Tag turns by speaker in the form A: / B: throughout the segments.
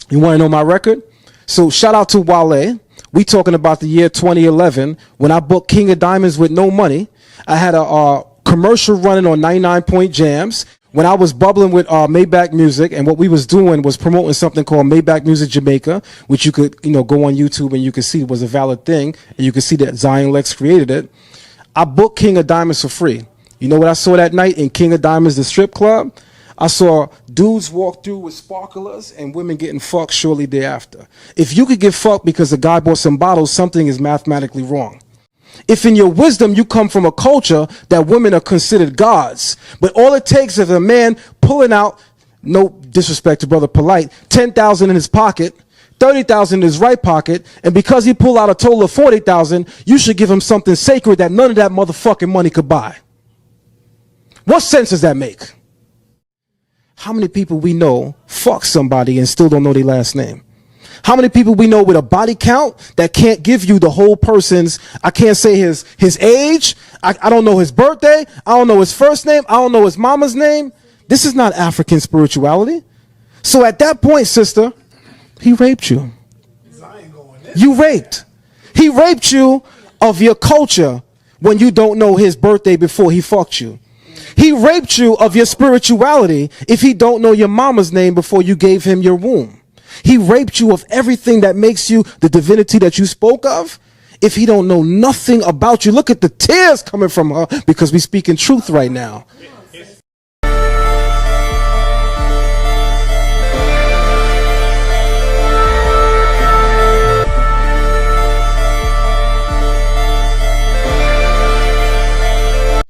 A: You want to know my record? So shout out to Wale. We talking about the year 2011 when I booked King of Diamonds with no money. I had a commercial running on 99 Point Jams when I was bubbling with Maybach Music, and what we was doing was promoting something called Maybach Music Jamaica, which you could go on YouTube and you could see was a valid thing, and you could see that Zion Lexx created it. I booked King of Diamonds for free. You know what I saw that night in King of Diamonds, the strip club? I saw dudes walk through with sparklers and women getting fucked shortly thereafter. If you could get fucked because a guy bought some bottles, something is mathematically wrong. If in your wisdom you come from a culture that women are considered gods, but all it takes is a man pulling out, no disrespect to Brother Polight, 10,000 in his pocket, 30,000 in his right pocket, and because he pulled out a total of 40,000, you should give him something sacred that none of that motherfucking money could buy. What sense does that make? How many people we know fuck somebody and still don't know their last name? How many people we know with a body count that can't give you the whole person's, I can't say his age, I don't know his birthday, I don't know his first name, I don't know his mama's name. This is not African spirituality. So at that point, sister, he raped you. You raped. He raped you of your culture when you don't know his birthday before he fucked you. He raped you of your spirituality if he don't know your mama's name before you gave him your womb. He raped you of everything that makes you the divinity that you spoke of if he don't know nothing about you. Look at the tears coming from her because we speaking truth right now.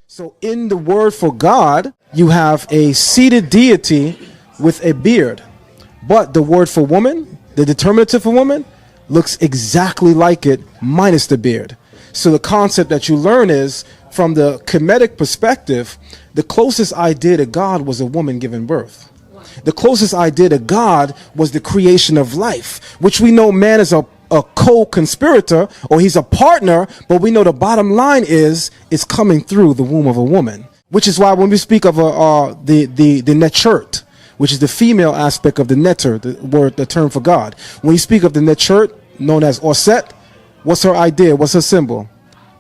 A: So in the word for God, you have a seated deity with a beard. But the word for woman, the determinative for woman, looks exactly like it minus the beard. So the concept that you learn is, from the Kemetic perspective, the closest idea to God was a woman giving birth. The closest idea to God was the creation of life, which we know man is a co-conspirator, or he's a partner, but we know the bottom line is it's coming through the womb of a woman. Which is why when we speak of the netchert, which is the female aspect of the netter, the term for God. When you speak of the netchert, known as Orset, what's her idea? What's her symbol?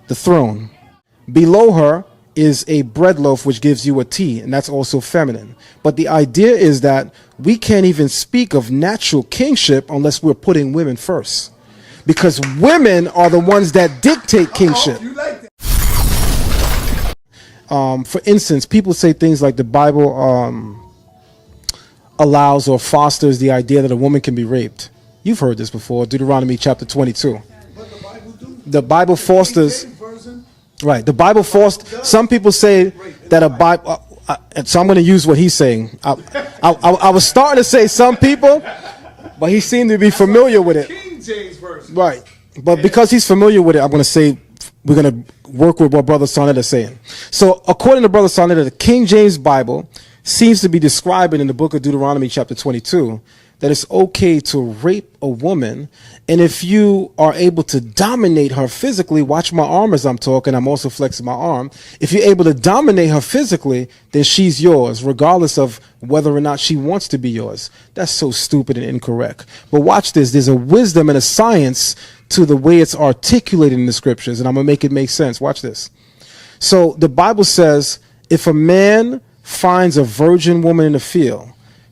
A: The throne. Below her is a bread loaf which gives you a tea, and that's also feminine. But the idea is that we can't even speak of natural kingship unless we're putting women first. Because women are the ones that dictate kingship. For instance, people say things like the Bible allows or fosters the idea that a woman can be raped. You've heard this before, Deuteronomy chapter 22. The Bible fosters, right, the Bible fosters, some people say that a Bible, so I'm going to use what he's saying. I was starting to say some people, but he seemed to be familiar with it. Right, but because he's familiar with it, I'm going to say, we're going to work with what Brother Sonetta is saying. So according to Brother Sonetta, the King James Bible seems to be describing in the book of Deuteronomy chapter 22 that it's okay to rape a woman, and if you are able to dominate her physically, watch my arm as I'm talking, I'm also flexing my arm, if you're able to dominate her physically, then she's yours, regardless of whether or not she wants to be yours. That's so stupid and incorrect. But watch this, there's a wisdom and a science to the way it's articulated in the scriptures, and I'm going to make it make sense. Watch this. So the Bible says, if a man finds a virgin woman in the field,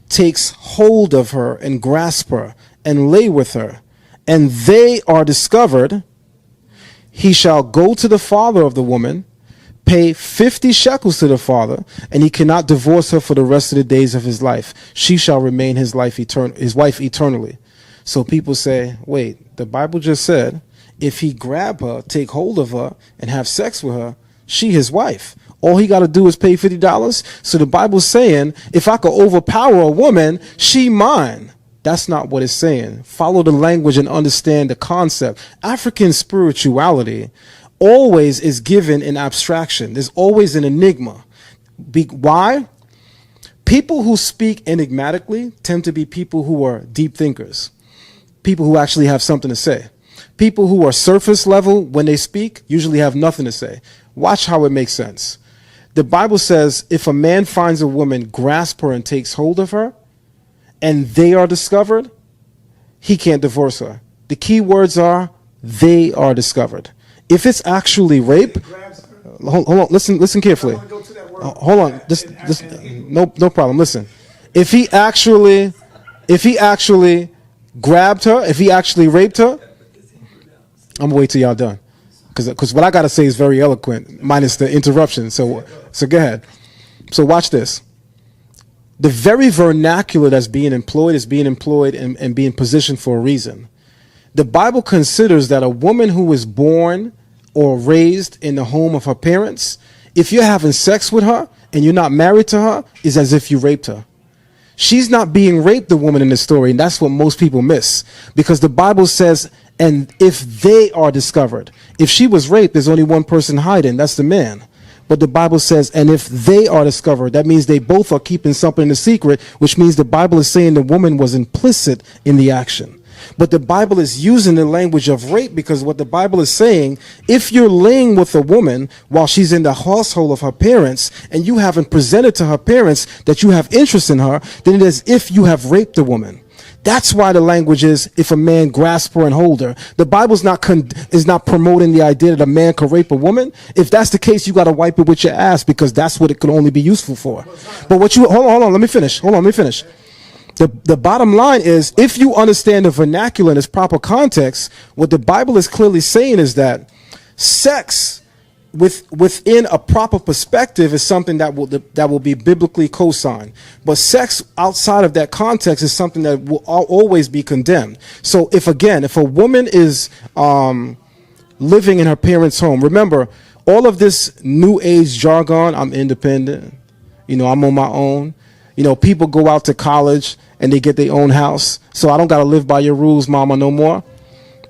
A: takes hold of her and grasp her and lay with her, and they are discovered, he shall go to the father of the woman, pay 50 shekels to the father, and he cannot divorce her for the rest of the days of his life. She shall remain his wife eternally. So people say, wait, the Bible just said, if he grab her, take hold of her, and have sex with her, she his wife. All he got to do is pay $50. So the Bible's saying, if I could overpower a woman, she mine. That's not what it's saying. Follow the language and understand the concept. African spirituality always is given in abstraction. There's always an enigma. Why? People who speak enigmatically tend to be people who are deep thinkers. People who actually have something to say. People who are surface level when they speak usually have nothing to say. Watch how it makes sense. The Bible says, if a man finds a woman, grasp her and takes hold of her, and they are discovered, he can't divorce her. The key words are, they are discovered. If it's actually rape, hold on, listen carefully. Hold on, no problem. Listen, if he actually grabbed her, if he actually raped her, I'm gonna wait till y'all done, because what I gotta say is very eloquent, minus the interruption. So go ahead. So watch this. The very vernacular that's being employed is being employed and being positioned for a reason. The Bible considers that a woman who is born or raised in the home of her parents, if you're having sex with her and you're not married to her, is as if you raped her. She's not being raped, the woman in the story, and that's what most people miss. Because the Bible says, and if they are discovered. If she was raped, there's only one person hiding, that's the man. But the Bible says, and if they are discovered, that means they both are keeping something in secret, which means the Bible is saying the woman was implicit in the action. But the Bible is using the language of rape, because what the Bible is saying, if you're laying with a woman while she's in the household of her parents, and you haven't presented to her parents that you have interest in her, then it is as if you have raped the woman. That's why the language is, if a man grasp her and hold her. The Bible's is not promoting the idea that a man can rape a woman. If that's the case, you got to wipe it with your ass, because that's what it can only be useful for. But hold on, let me finish. The bottom line is, if you understand the vernacular in its proper context, what the Bible is clearly saying is that sex within a proper perspective is something that will be biblically co-signed. But sex outside of that context is something that will always be condemned. So if a woman is living in her parents' home, remember, all of this new age jargon, I'm independent, I'm on my own. People go out to college and they get their own house, so I don't got to live by your rules, mama, no more.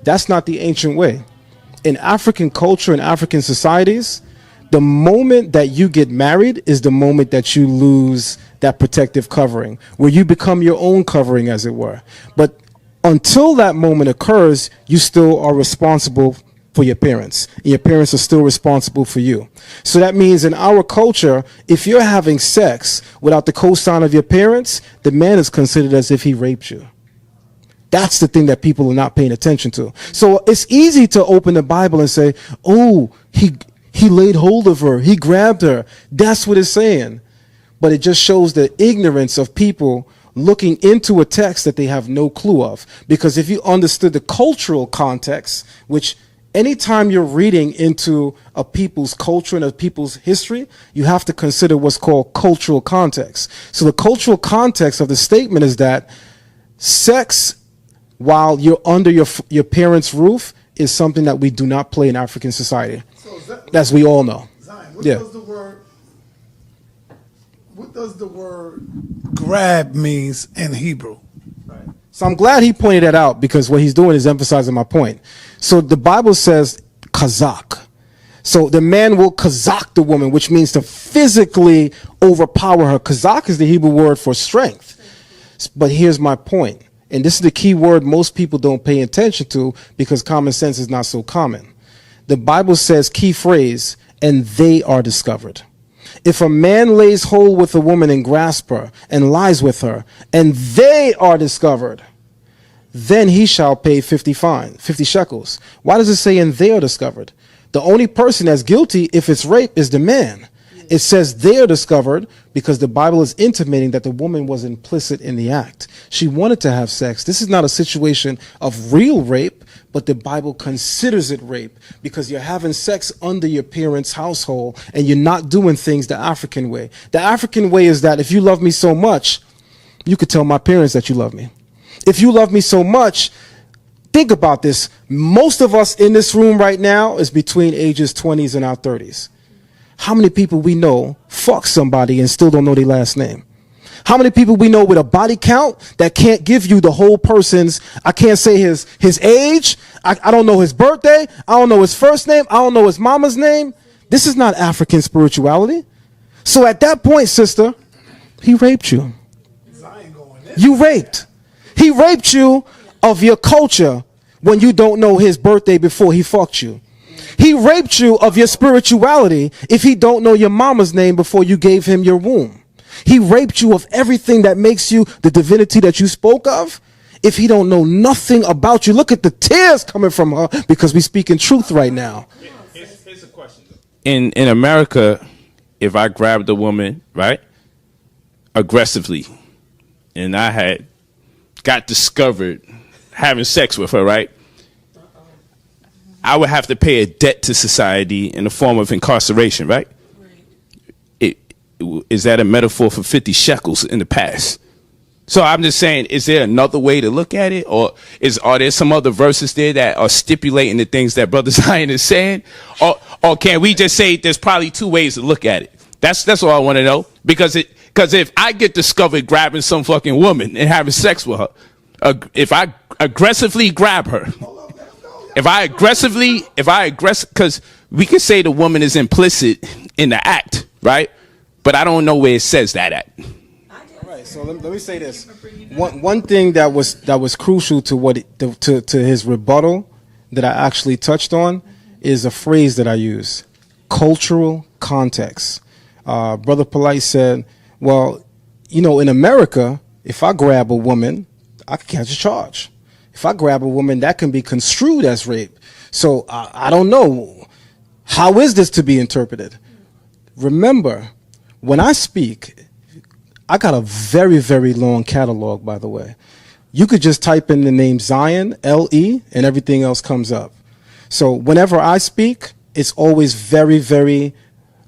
A: That's not the ancient way. In African culture and African societies, the moment that you get married is the moment that you lose that protective covering, where you become your own covering, as it were. But until that moment occurs, you still are responsible for your parents. And your parents are still responsible for you. So that means in our culture, if you're having sex without the cosign of your parents, the man is considered as if he raped you. That's the thing that people are not paying attention to. So it's easy to open the Bible and say, oh, he laid hold of her, he grabbed her. That's what it's saying. But it just shows the ignorance of people looking into a text that they have no clue of. Because if you understood the cultural context, which anytime you're reading into a people's culture and a people's history, you have to consider what's called cultural context. So the cultural context of the statement is that sex while you're under your parents' roof is something that we do not play in African society, as we all know.
B: Zion, what does the word grab means in Hebrew?
A: Right. So I'm glad he pointed that out, because what he's doing is emphasizing my point. So the Bible says kazak. So the man will kazak the woman, which means to physically overpower her. Kazak is the Hebrew word for strength. But here's my point. And this is the key word most people don't pay attention to, because common sense is not so common. The Bible says, key phrase, and they are discovered. If a man lays hold with a woman and grasp her and lies with her, and they are discovered, then he shall pay 50 shekels. Why does it say, and they are discovered? The only person that's guilty if it's rape is the man. It says they are discovered because the Bible is intimating that the woman was implicit in the act. She wanted to have sex. This is not a situation of real rape, but the Bible considers it rape because you're having sex under your parents' household and you're not doing things the African way. The African way is that if you love me so much, you could tell my parents that you love me. If you love me so much, think about this. Most of us in this room right now is between ages 20s and our 30s. How many people we know fuck somebody and still don't know their last name? How many people we know with a body count that can't give you the whole person's, I can't say his age, I don't know his birthday, I don't know his first name, I don't know his mama's name. This is not African spirituality. So at that point, sister, he raped you. You raped. He raped you of your culture when you don't know his birthday before he fucked you. He raped you of your spirituality if he don't know your mama's name before you gave him your womb. He raped you of everything that makes you the divinity that you spoke of if he don't know nothing about you? Look at the tears coming from her because we speaking truth right now.
C: Here's a question, though. In America, if I grabbed a woman, right, aggressively, and I had got discovered having sex with her, right, I would have to pay a debt to society in the form of incarceration, right? Is that a metaphor for 50 shekels in the past? So I'm just saying, is there another way to look at it? Or are there some other verses there that are stipulating the things that Brother Zion is saying? Or can we just say there's probably two ways to look at it? That's all I want to know. Because if I get discovered grabbing some fucking woman and having sex with her, if I aggressively grab her, because we can say the woman is implicit in the act, right? But I don't know where it says that at.
A: All right, so let me say this. One thing that was crucial to his rebuttal that I actually touched on is a phrase that I use: cultural context. Brother Polight said, well, in America, if I grab a woman, I can catch a charge. If I grab a woman, that can be construed as rape. So I don't know. How is this to be interpreted? Remember, when I speak, I got a very, very long catalog, by the way. You could just type in the name Zion, L-E, and everything else comes up. So whenever I speak, it's always very, very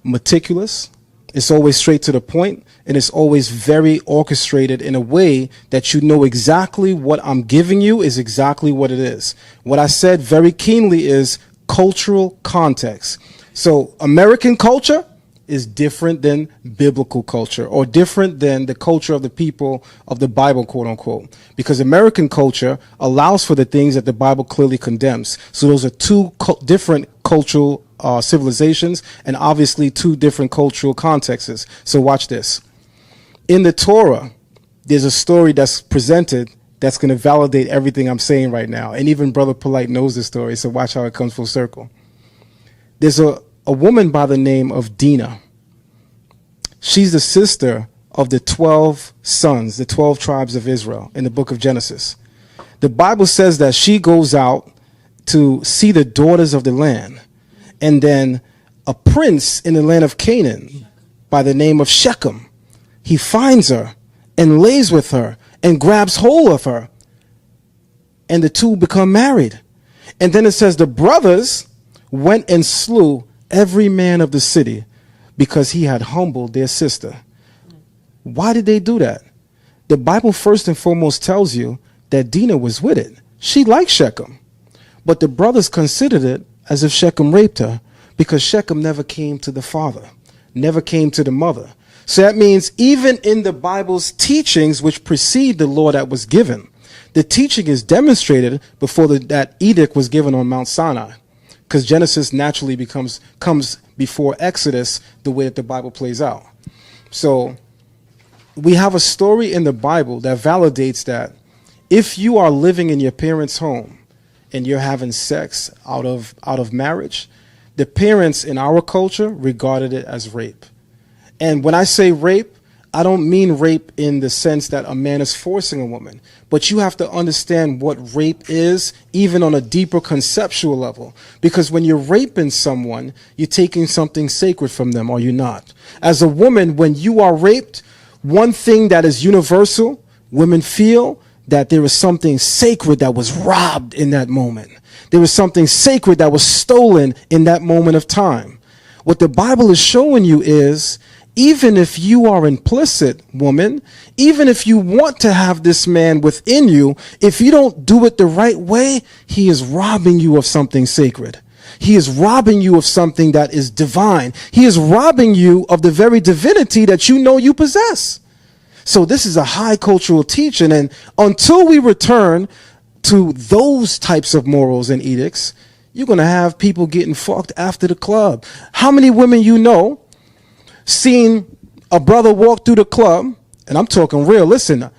A: meticulous. It's always straight to the point, and it's always very orchestrated in a way that you know exactly what I'm giving you is exactly what it is. What I said very keenly is cultural context. So American culture is different than biblical culture, or different than the culture of the people of the Bible, quote unquote, because American culture allows for the things that the Bible clearly condemns. So those are two different cultural civilizations, and obviously two different cultural contexts. So watch this. In the Torah, there's a story that's presented that's going to validate everything I'm saying right now. And even Brother Polight knows this story, so watch how it comes full circle. There's a woman by the name of Dinah. She's the sister of the 12 sons, the 12 tribes of Israel in the book of Genesis. The Bible says that she goes out to see the daughters of the land. And then a prince in the land of Canaan by the name of Shechem, he finds her and lays with her and grabs hold of her. And the two become married. And then it says the brothers went and slew every man of the city because he had humbled their sister. Why did they do that? The Bible first and foremost tells you that Dinah was with it. She liked Shechem. But the brothers considered it as if Shechem raped her, because Shechem never came to the father, never came to the mother. So that means even in the Bible's teachings which precede the law that was given, the teaching is demonstrated before that edict was given on Mount Sinai, because Genesis naturally comes before Exodus, the way that the Bible plays out. So we have a story in the Bible that validates that if you are living in your parents' home and you're having sex out of marriage, the parents in our culture regarded it as rape. And when I say rape, I don't mean rape in the sense that a man is forcing a woman, but you have to understand what rape is, even on a deeper conceptual level. Because when you're raping someone, you're taking something sacred from them, are you not? As a woman, when you are raped, one thing that is universal, women feel that there is something sacred that was robbed in that moment. There was something sacred that was stolen in that moment of time. What the Bible is showing you is, even if you are implicit, woman, even if you want to have this man within you, if you don't do it the right way, he is robbing you of something sacred. He is robbing you of something that is divine. He is robbing you of the very divinity that you know you possess. So this is a high cultural teaching, and until we return to those types of morals and edicts, you're going to have people getting fucked after the club. How many women you know seen a brother walk through the club, and I'm talking real, listen,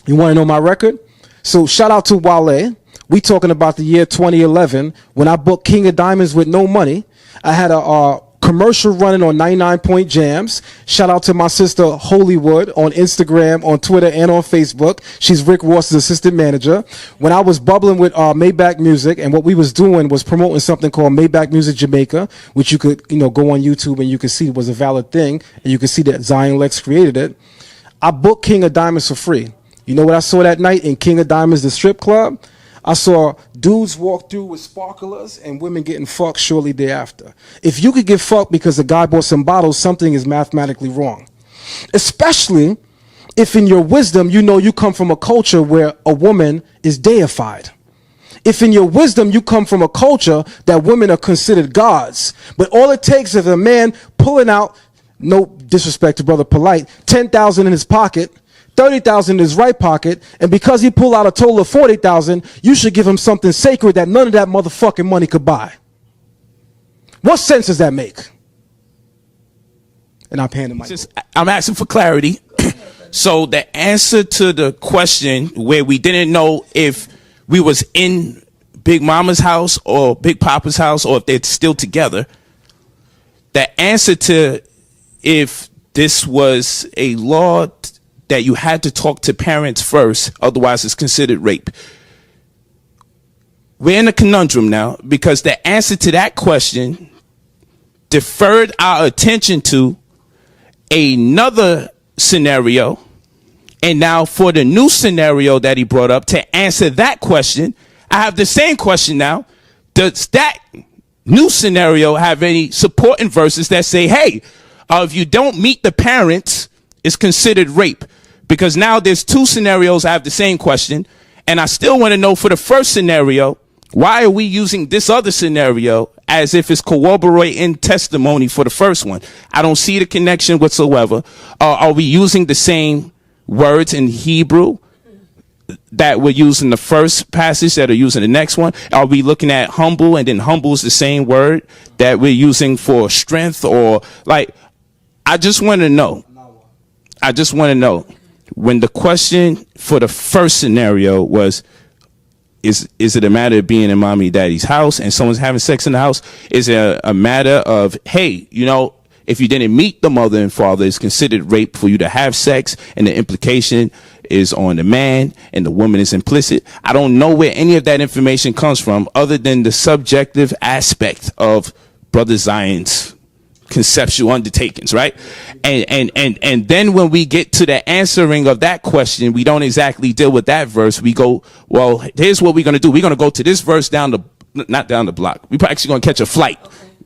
A: you want to know my record? So shout out to Wale. We talking about the year 2011 when I booked King of Diamonds with no money. I had a commercial running on 99 Point Jams. Shout out to my sister Holywood on Instagram, on Twitter, and on Facebook. She's Rick Ross's assistant manager. When I was bubbling with Maybach Music, and what we was doing was promoting something called Maybach Music Jamaica, which you could, go on YouTube and you could see was a valid thing, and you could see that Zion Lexx created it. I booked King of Diamonds for free. You know what I saw that night in King of Diamonds, the strip club? I saw dudes walk through with sparklers and women getting fucked shortly thereafter. If you could get fucked because a guy bought some bottles, something is mathematically wrong. Especially if in your wisdom you know you come from a culture where a woman is deified. If in your wisdom you come from a culture that women are considered gods. But all it takes is a man pulling out, no disrespect to Brother Polight, 10,000 in his pocket, 30,000 in his right pocket, and because he pulled out a total of 40,000, you should give him something sacred that none of that motherfucking money could buy. What sense does that make? And I'm handing my.
C: I'm asking for clarity. So the answer to the question where we didn't know if we was in Big Mama's house or Big Papa's house or if they're still together, the answer to if this was a law that you had to talk to parents first, otherwise it's considered rape. We're in a conundrum now because the answer to that question deferred our attention to another scenario. And now for the new scenario that he brought up, to answer that question, I have the same question now. Does that new scenario have any supporting verses that say, hey, if you don't meet the parents, it's considered rape? Because now there's two scenarios. I have the same question. And I still want to know for the first scenario, why are we using this other scenario as if it's corroborating testimony for the first one? I don't see the connection whatsoever. Are we using the same words in Hebrew that were used in the first passage that are used in the next one? Are we looking at humble and then humble is the same word that we're using for strength? Or like, I just want to know. When the question for the first scenario was, is it a matter of being in mommy and daddy's house and someone's having sex in the house? Is it a matter of, hey, if you didn't meet the mother and father, it's considered rape for you to have sex, and the implication is on the man and the woman is implicit? I don't know where any of that information comes from other than the subjective aspect of Brother Zion's conceptual undertakings, right? And then when we get to the answering of that question, we don't exactly deal with that verse. We go, well, here's what we're going to do. We're going to go to this verse not down the block. We're actually going to catch a flight,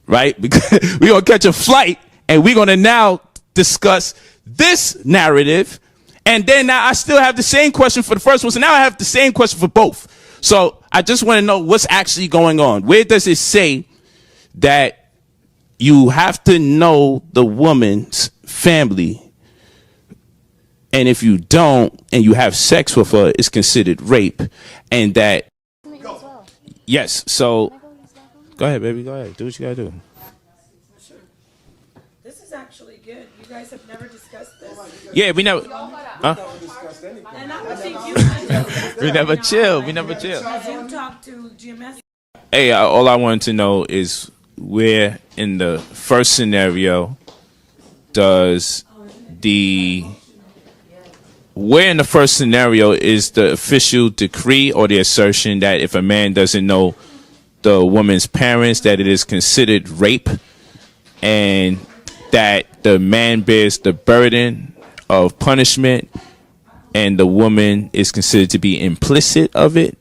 C: right? Because we're going to catch a flight and we're going to now discuss this narrative. And then now I still have the same question for the first one. So now I have the same question for both. So I just want to know what's actually going on. Where does it say that you have to know the woman's family, and if you don't and you have sex with her, it's considered rape? And that, yes, so go ahead, baby, go ahead, do what you gotta do.
D: This is actually good. You guys have never discussed this.
C: Yeah, we never. Huh?
D: And I would think you
C: We never chill. We never chill.
D: You talk to GMS.
C: Hey, all I wanted to know is where in the first scenario is the official decree or the assertion that if a man doesn't know the woman's parents, that it is considered rape, and that the man bears the burden of punishment and the woman is considered to be implicit of it?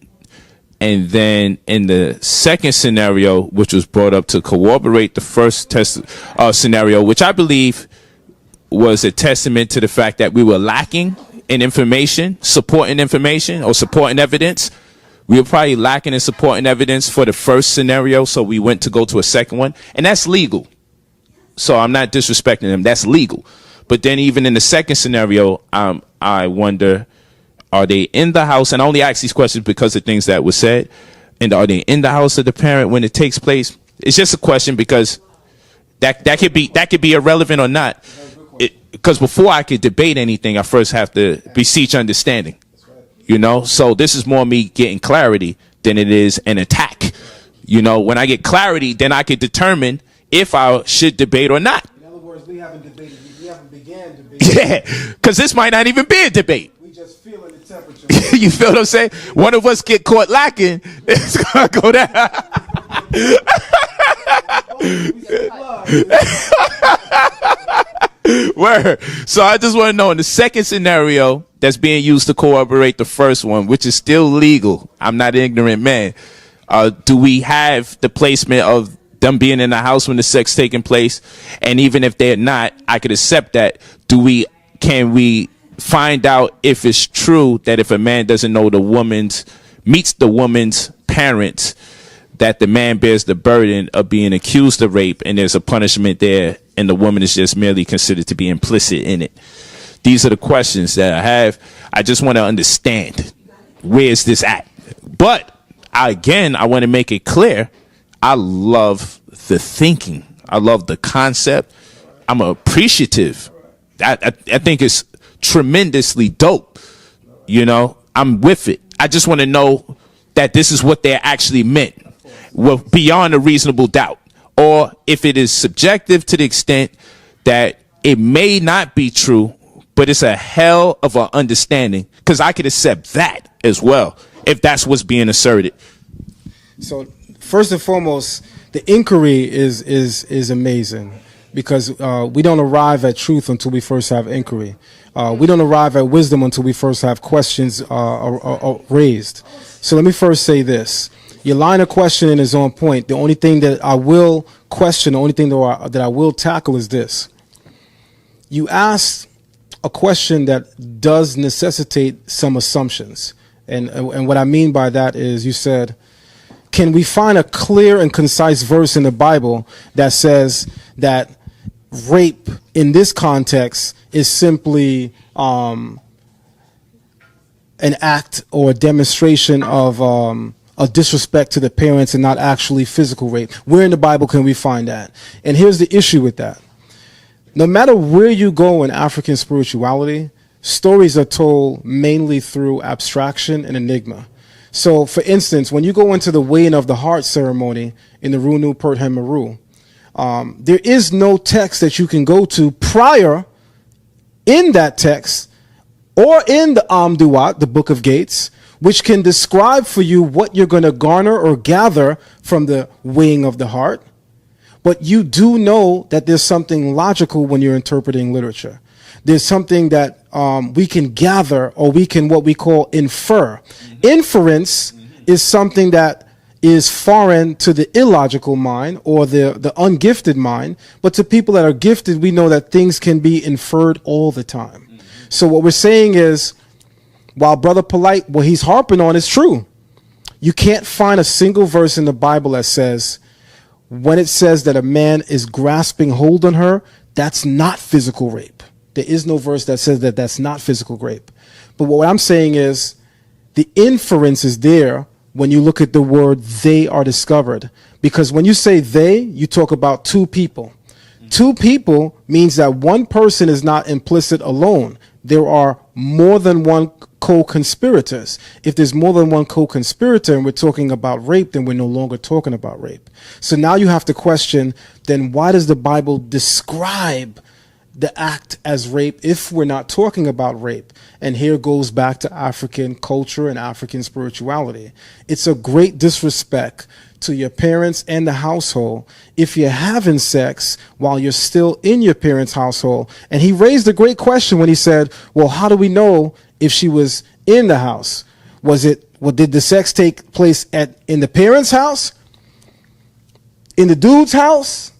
C: And then in the second scenario, which was brought up to corroborate the first scenario, which I believe was a testament to the fact that we were lacking in information, supporting evidence. We were probably lacking in supporting evidence for the first scenario, so we went to go to a second one. And that's legal. So I'm not disrespecting them. That's legal. But then even in the second scenario, I wonder, are they in the house? And I only ask these questions because of things that were said. And are they in the house of the parent when it takes place? It's just a question because that could be irrelevant or not. Because before I could debate anything, I first have to beseech understanding. So this is more me getting clarity than it is an attack. When I get clarity, then I could determine if I should debate or not.
A: In other words, we haven't debated. We haven't began debating.
C: Yeah, because this might not even be a debate.
A: We just feeling the temperature.
C: You feel what I'm saying? One of us get caught lacking, it's gonna go down. Word. So I just want to know, in the second scenario that's being used to corroborate the first one, which is still legal, I'm not an ignorant man, do we have the placement of them being in the house when the sex taking place? And even if they're not, I could accept that. Can we find out if it's true that if a man doesn't know meets the woman's parents, that the man bears the burden of being accused of rape, and there's a punishment there, and the woman is just merely considered to be implicit in it? These are the questions that I have. I just want to understand, where's this at? But I want to make it clear, I love the thinking. I love the concept. I'm appreciative. I think it's tremendously dope. You know, I'm with it. I just want to know that this is what they actually meant, well, beyond a reasonable doubt, or if it is subjective to the extent that it may not be true, but it's a hell of an understanding, because I could accept that as well if that's what's being asserted.
A: So first and foremost, the inquiry is amazing, because we don't arrive at truth until we first have inquiry. We don't arrive at wisdom until we first have questions raised. So let me first say this. Your line of questioning is on point. The only thing that I will question, the only thing that I will tackle is this. You asked a question that does necessitate some assumptions. And what I mean by that is, you said, can we find a clear and concise verse in the Bible that says that rape in this context is simply an act or a demonstration of a disrespect to the parents and not actually physical rape? Where in the Bible can we find that? And here's the issue with that. No matter where you go in African spirituality, stories are told mainly through abstraction and enigma. So, for instance, when you go into the weighing of the heart ceremony in the Runu Pert Hemaru, there is no text that you can go to prior in that text or in the Amduat, the Book of Gates, which can describe for you what you're going to garner or gather from the weighing of the heart. But you do know that there's something logical when you're interpreting literature. There's something that we can gather, or we can what we call infer. Inference is something that is foreign to the illogical mind or the ungifted mind. But to people that are gifted, we know that things can be inferred all the time. So what we're saying is, while Brother Polight, what he's harping on is true. You can't find a single verse in the Bible that says, when it says that a man is grasping hold on her, that's not physical rape. There is no verse that says that that's not physical rape. But what I'm saying is, the inference is there when you look at the word they are discovered. Because when you say they, you talk about two people. Two people means that one person is not implicit alone. There are more than one co-conspirators. If there's more than one co-conspirator and we're talking about rape, then we're no longer talking about rape. So now you have to question, then why does the Bible describe the act as rape if we're not talking about rape? And here goes back to African culture and African spirituality. It's a great disrespect to your parents and the household if you're having sex while you're still in your parents' household. And he raised a great question when he said, well, how do we know if she was in the house? Did the sex take place in the parents' house? In the dude's house?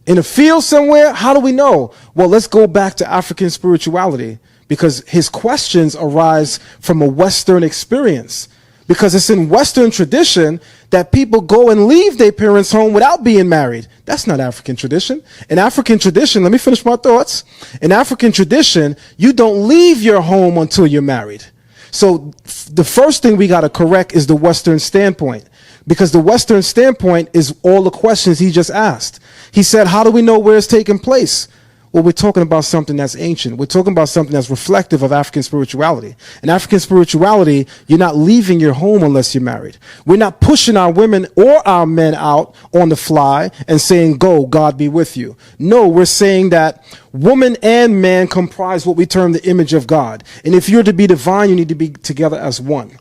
A: In a field somewhere? How do we know? Well, let's go back to African spirituality, because his questions arise from a Western experience. Because it's in Western tradition that people go and leave their parents' home without being married. That's not African tradition. In African tradition, let me finish my thoughts. In African tradition, you don't leave your home until you're married. So the first thing we got to correct is the Western standpoint. Because the Western standpoint is all the questions he just asked. He said, how do we know where it's taking place? Well, we're talking about something that's ancient. We're talking about something that's reflective of African spirituality. In African spirituality, you're not leaving your home unless you're married. We're not pushing our women or our men out on the fly and saying, go, God be with you. No, we're saying that woman and man comprise what we term the image of God. And if you're to be divine, you need to be together as one.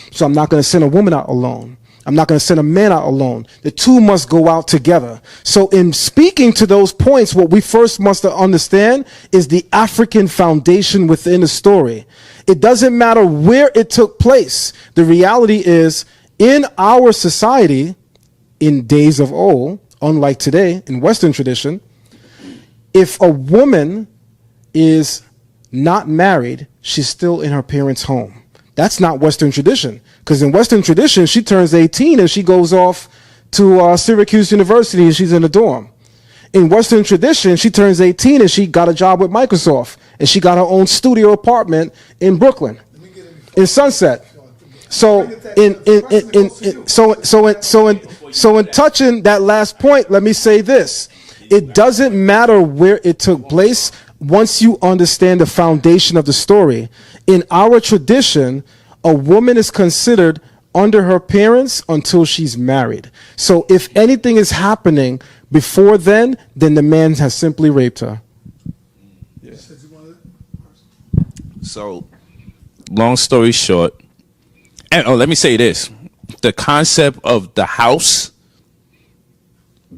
A: So I'm not going to send a woman out alone. I'm not going to send a man out alone. The two must go out together. So in speaking to those points, what we first must understand is the African foundation within the story. It doesn't matter where it took place. The reality is, in our society, in days of old, unlike today, in Western tradition, if a woman is not married, she's still in her parents' home. That's not Western tradition, because in Western tradition, she turns 18 and she goes off to Syracuse University and she's in a dorm. In Western tradition, she turns 18 and she got a job with Microsoft and she got her own studio apartment in Brooklyn, in Sunset. So in touching that last point, let me say this: it doesn't matter where it took place. Once you understand the foundation of the story, in our tradition, a woman is considered under her parents until she's married. So if anything is happening before then the man has simply raped her.
C: So, long story short, and let me say this: the concept of the house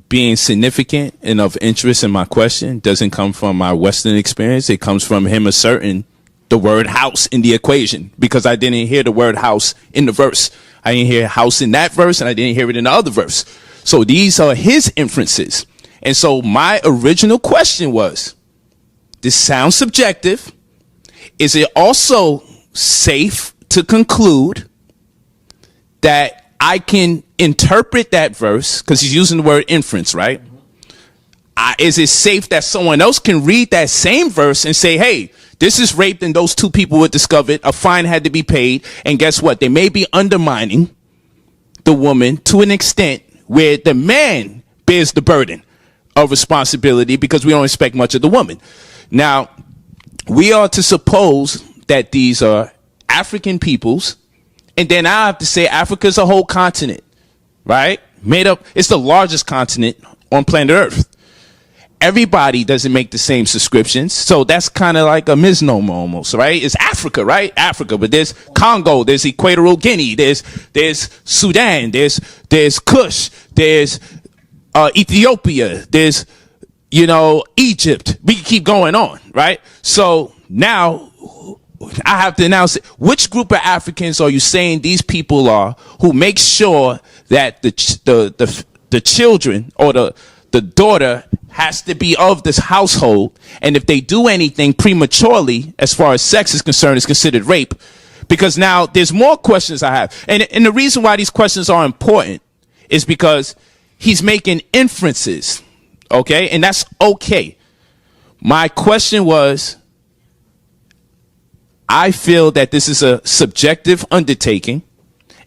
C: being significant and of interest in my question doesn't come from my Western experience. It comes from him asserting the word house in the equation, because I didn't hear the word house in the verse. I didn't hear house in that verse, and I didn't hear it in the other verse. So these are his inferences. And so my original question was, this sounds subjective. Is it also safe to conclude that I can interpret that verse, because he's using the word inference, right? Is it safe that someone else can read that same verse and say, hey, this is rape and those two people were discovered, a fine had to be paid, and guess what? They may be undermining the woman to an extent where the man bears the burden of responsibility because we don't expect much of the woman. Now, we are to suppose that these are African peoples, and then I have to say Africa's a whole continent, right? Made up, it's the largest continent on planet Earth. Everybody doesn't make the same subscriptions, so that's kind of like a misnomer almost, right? It's Africa, right? Africa, but there's Congo, there's Equatorial Guinea, there's Sudan, there's Kush, there's Ethiopia, there's, Egypt. We can keep going on, right? So now I have to announce it. Which group of Africans are you saying these people are who make sure that the children or the daughter has to be of this household, and if they do anything prematurely as far as sex is concerned, is considered rape? Because now there's more questions I have, and the reason why these questions are important is because he's making inferences, okay, and that's okay. My question was, I feel that this is a subjective undertaking,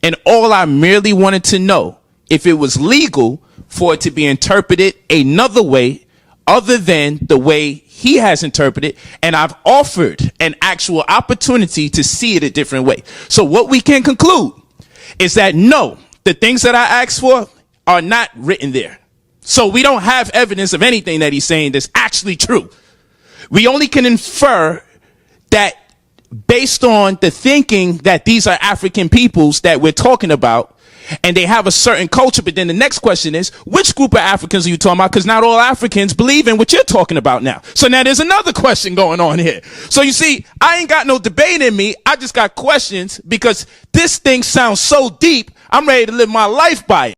C: and all I merely wanted to know if it was legal for it to be interpreted another way other than the way he has interpreted, and I've offered an actual opportunity to see it a different way. So what we can conclude is that no, the things that I asked for are not written there. So we don't have evidence of anything that he's saying that's actually true. We only can infer that based on the thinking that these are African peoples that we're talking about, and they have a certain culture. But then the next question is, which group of Africans are you talking about? Because not all Africans believe in what you're talking about now. So now there's another question going on here. So you see, I ain't got no debate in me. I just got questions because this thing sounds so deep, I'm ready to live my life by it.